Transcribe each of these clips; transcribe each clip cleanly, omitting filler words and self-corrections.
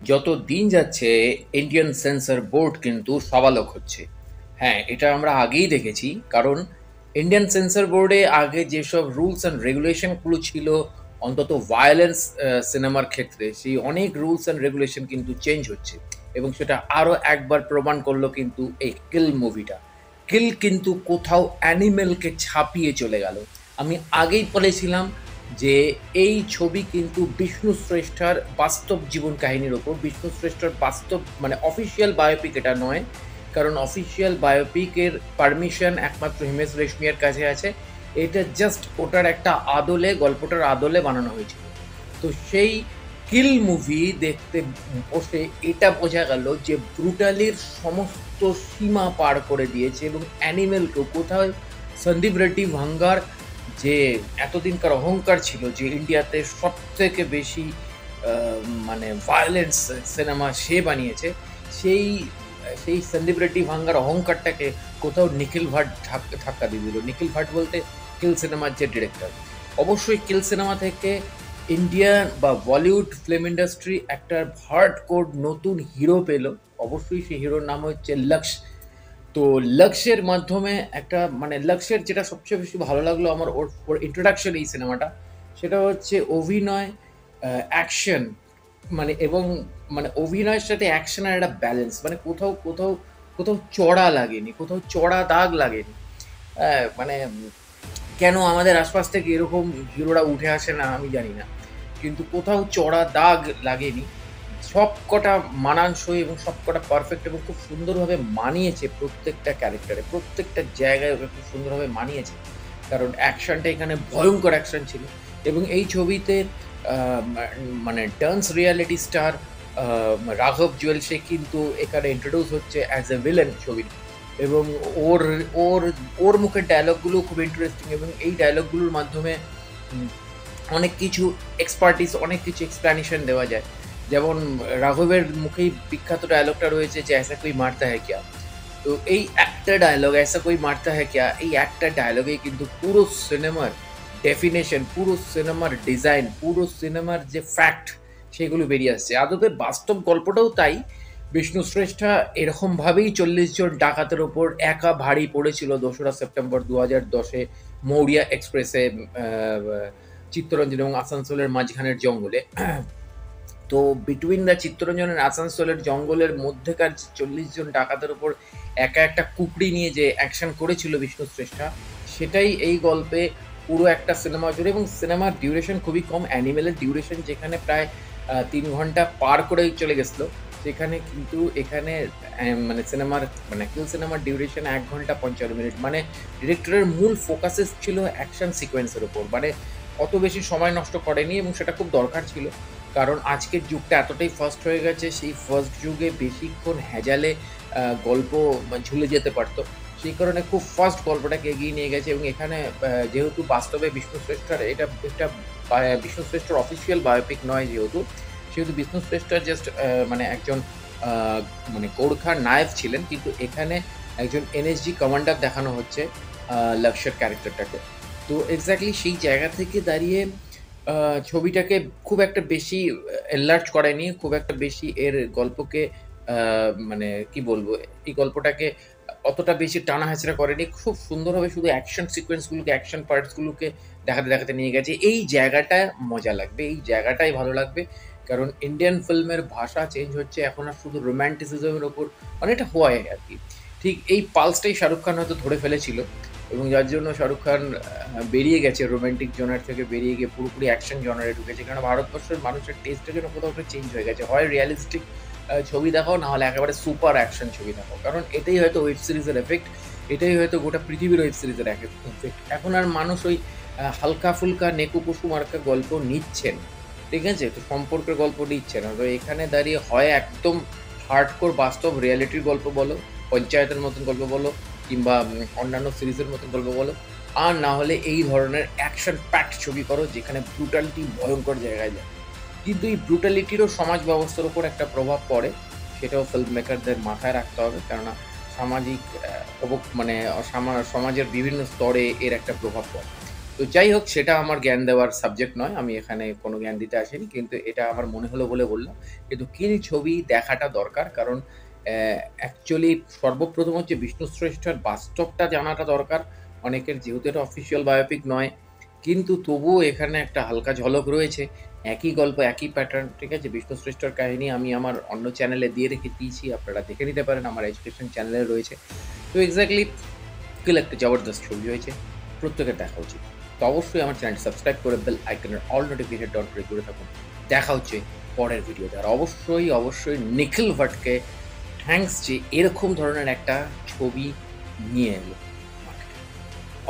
যত দিন যাচ্ছে ইন্ডিয়ান সেন্সর বোর্ড কিন্তু সবালক হচ্ছে। হ্যাঁ, এটা আমরা আগেই দেখেছি। কারণ ইন্ডিয়ান সেন্সর বোর্ডে আগে যেসব রুলস অ্যান্ড রেগুলেশনগুলো ছিল, অন্তত ভায়োলেন্স সিনেমার ক্ষেত্রে সেই অনেক রুলস অ্যান্ড রেগুলেশন কিন্তু চেঞ্জ হচ্ছে। এবং সেটা আরো একবার প্রমাণ করলো কিন্তু এই কিল মুভিটা। কিল কিন্তু কোথাও অ্যানিমেলকে ছাপিয়ে চলে গেল। আমি আগেই বলেছিলাম যে এই ছবি কিন্তু বিষ্ণু শ্রেষ্ঠার বাস্তব জীবন কাহিনীর ওপর। বিষ্ণু শ্রেষ্ঠার বাস্তব মানে অফিসিয়াল বায়োপিক এটা নয়। কারণ অফিসিয়াল বায়োপিকের পারমিশন একমাত্র হিমেশ রেশমিয়ার কাছে আছে। এটা জাস্ট ওটার একটা আদলে, গল্পটার আদলে বানানো হয়েছিল। তো সেই কিল মুভি দেখতে বসে এটা বোঝা গেল যে ব্রুটালির সমস্ত সীমা পার করে দিয়েছে এবং অ্যানিমেলকেও কোথাও সন্দীপ রেড্ডি ভাঙ্গার যে এতদিনকার অহংকার ছিল যে ইন্ডিয়াতে সবথেকে বেশি মানে ভায়োলেন্স সিনেমা সে বানিয়েছে, সেই সেই সন্দীপ রেড্ডি ভাঙ্গার অহংকারটাকে কোথাও নিখিল ভাট ধাক্কা দিয়ে দিল। নিখিল ভাট বলতে কিল সিনেমার যে ডিরেক্টর। অবশ্যই কিল সিনেমা থেকে ইন্ডিয়ান বা বলিউড ফিল্ম ইন্ডাস্ট্রি একটা হার্ডকোর নতুন হিরো পেল। অবশ্যই সেই হিরোর নাম হচ্ছে লক্ষ। তো লক্ষ্যের মাধ্যমে একটা মানে লক্ষ্যের যেটা সবচেয়ে বেশি ভালো লাগলো আমার ওর ইন্ট্রোডাকশন এই সিনেমাটা, সেটা হচ্ছে অভিনয়, অ্যাকশন, মানে এবং মানে অভিনয়ের সাথে অ্যাকশনের একটা ব্যালেন্স, মানে কোথাও কোথাও কোথাও চড়া লাগেনি, কোথাও চড়া দাগ লাগেনি। মানে কেন আমাদের আশপাশ থেকে এরকম হিরোরা উঠে আসে না আমি জানি না, কিন্তু কোথাও চড়া দাগ লাগেনি। সব কটা মানানসই এবং সব কটা পারফেক্ট এবং খুব সুন্দরভাবে মানিয়েছে প্রত্যেকটা ক্যারেক্টারে, প্রত্যেকটা জায়গায় ওকে খুব সুন্দরভাবে মানিয়েছে। কারণ অ্যাকশনটা এখানে ভয়ঙ্কর অ্যাকশন ছিল এবং এই ছবিতে মানে ডান্স রিয়ালিটি স্টার রাঘব জুয়েল সে কিন্তু এখানে ইন্ট্রোডিউস হচ্ছে অ্যাজ এ ভিলেন ছবির। এবং ওর ওর ওর মুখের ডায়লগগুলো খুব ইন্টারেস্টিং এবং এই ডায়লগগুলোর মাধ্যমে উম, অনেক কিছু এক্সপার্টিস, অনেক কিছু এক্সপ্লানেশন দেওয়া যায়। যেমন রাঘবের মুখেই বিখ্যাত ডায়লগটা রয়েছে যে ऐसा कोई मारता है क्या। তো এই একটা ডায়লগ ऐसा कोई मारता है क्या, এই একটা ডায়লগেই কিন্তু পুরো সিনেমার ডেফিনেশন, পুরো সিনেমার ডিজাইন, পুরো সিনেমার যে ফ্যাক্ট সেগুলো বেরিয়ে আসছে। আদতে বাস্তব গল্পটাও তাই। বিষ্ণু শ্রেষ্ঠা এরকমভাবেই 40 জন ডাকাতের ওপর একা ভারী পড়েছিল 2রা সেপ্টেম্বর 2010-এ মৌরিয়া এক্সপ্রেসে, চিত্তরঞ্জন এবং আসানসোলের মাঝখানের জঙ্গলে। তো বিটুইন দ্য চিত্তরঞ্জন আর আসানসোলের জঙ্গলের মধ্যেকার যে 40 জন ডাকাতের উপর একা একটা কুকরি নিয়ে যে অ্যাকশন করেছিল বিষ্ণু শ্রেষ্ঠা, সেটাই এই গল্পে পুরো একটা সিনেমা জুড়ে। এবং সিনেমার ডিউরেশন খুবই কম। অ্যানিমেলের ডিউরেশন যেখানে প্রায় 3 ঘন্টা পার করে চলে গেছিল, সেখানে কিন্তু এখানে মানে সিনেমার মানে কিল সিনেমার ডিউরেশন 1 ঘন্টা 55 মিনিট। মানে ডিরেক্টরের মূল ফোকাসেস ছিল অ্যাকশন সিকোয়েন্সের উপর, মানে অত বেশি সময় নষ্ট করেনি এবং সেটা খুব দরকার ছিল। কারণ আজকের যুগটা এতটাই ফাস্ট হয়ে গেছে, সেই ফাস্ট যুগে বেশিক্ষণ হ্যাজালে গল্প ঝুলে যেতে পারতো। সেই কারণে খুব ফাস্ট গল্পটাকে এগিয়ে নিয়ে গেছে। এবং এখানে যেহেতু বাস্তবে বিষ্ণু শ্রেষ্ঠার এটা একটা বিষ্ণু শ্রেষ্ঠর অফিসিয়াল বায়োপিক নয়, যেহেতু সেহেতু বিষ্ণু শ্রেষ্ঠা জাস্ট মানে একজন মানে গোর্খার নায়ক ছিলেন, কিন্তু এখানে একজন এনএসজি কমান্ডার দেখানো হচ্ছে লক্ষ্যের ক্যারেক্টারটাকে। তো এক্স্যাক্টলি সেই জায়গা থেকে দাঁড়িয়ে ছবিটাকে খুব একটা বেশি এনলার্জ করেনি, খুব একটা বেশি এর গল্পকে মানে কি বলবো, এই গল্পটাকে অতটা বেশি টানা হেঁচড়া করেনি। খুব সুন্দরভাবে শুধু অ্যাকশন সিকোয়েন্সগুলোকে, অ্যাকশন পার্টসগুলোকে দেখাতে দেখাতে নিয়ে গেছে। এই জায়গাটায় মজা লাগবে, এই জায়গাটাই ভালো লাগবে। কারণ ইন্ডিয়ান ফিল্মের ভাষা চেঞ্জ হচ্ছে, এখন আর শুধু রোম্যান্টিসিজমের ওপর অনেকটা হয় আর কি। ঠিক এই পালসটাই শাহরুখ খান হয়তো ধরে ফেলেছিল এবং যার জন্য শাহরুখ খান বেরিয়ে গেছে রোমান্টিক জনার থেকে, বেরিয়ে গিয়ে পুরোপুরি অ্যাকশন জনারে ঢুকেছে। কারণ ভারতবর্ষের মানুষের টেস্টের জন্য কোথাও একটা চেঞ্জ হয়ে গেছে, হয় রিয়ালিস্টিক ছবি দেখাও, না হলে একেবারে সুপার অ্যাকশন ছবি দেখাও। কারণ এটাই হয়তো ওয়েব সিরিজের এফেক্ট, এটাই হয়তো গোটা পৃথিবীর ওয়েব সিরিজের এফেক্ট। এখন আর মানুষ ওই হালকা ফুলকা নেকু পশু মার্কা গল্প নিচ্ছেন, ঠিক আছে? তো সম্পর্কের গল্প নিচ্ছে না। তো এখানে দাঁড়িয়ে হয় একদম হার্ডকোর বাস্তব রিয়ালিটির গল্প বলো, পঞ্চায়েতের মতন গল্প বলো, কিংবা অন্যান্য সিরিজের মতন গল্প বলো, আর না হলে এই ধরনের অ্যাকশন প্যাকড ছবি করো যেখানে ব্রুটালিটি ভয়ঙ্কর জায়গায় যায়। কিন্তু এই ব্রুটালিটিরও সমাজ ব্যবস্থার উপর একটা প্রভাব পড়ে, সেটাও ফিল্ম মেকারদের মাথায় রাখতে হবে। কেননা সামাজিক মানে সমাজের বিভিন্ন স্তরে এর একটা প্রভাব পড়ে। তো যাই হোক, সেটা আমার জ্ঞান দেওয়ার সাবজেক্ট নয়। আমি এখানে কোনো জ্ঞান দিতে আসিনি। কিন্তু এটা আমার মনে হলো বলে বললাম। কিন্তু কিল ছবি দেখাটা দরকার। কারণ অ্যাকচুয়ালি সর্বপ্রথম হচ্ছে বিষ্ণু শ্রেষ্ঠর বাস্তবটা জানাটা দরকার। অনেকের, যেহেতু এটা অফিসিয়াল বায়োপিক নয়, কিন্তু তবুও এখানে একটা হালকা ঝলক রয়েছে। একই গল্প, একই প্যাটার্ন, ঠিক আছে? বিষ্ণু শ্রেষ্ঠর কাহিনী আমি আমার অন্য চ্যানেলে দিয়েছি। আপনারা দেখে নিতে পারেন, আমার এডুকেশন চ্যানেলে রয়েছে। তো এক্সাক্টলি কিল একটা জবরদস্ত ছবি হয়েছে। প্রত্যেকের দেখা উচিত। তো অবশ্যই আমার চ্যানেলটি সাবস্ক্রাইব করে বেল আইকনের অল নোটিফিকেশন অন করে জুড়ে থাকুন। দেখা হচ্ছে পরের ভিডিওতে। আর অবশ্যই নিখিল ভাটকে থ্যাঙ্কস যে এরকম ধরনের একটা ছবি নিয়ে এলো মার্কেটে।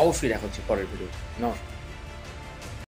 অবশ্যই দেখা হচ্ছে পরের ভিডিওতে। নমস্কার।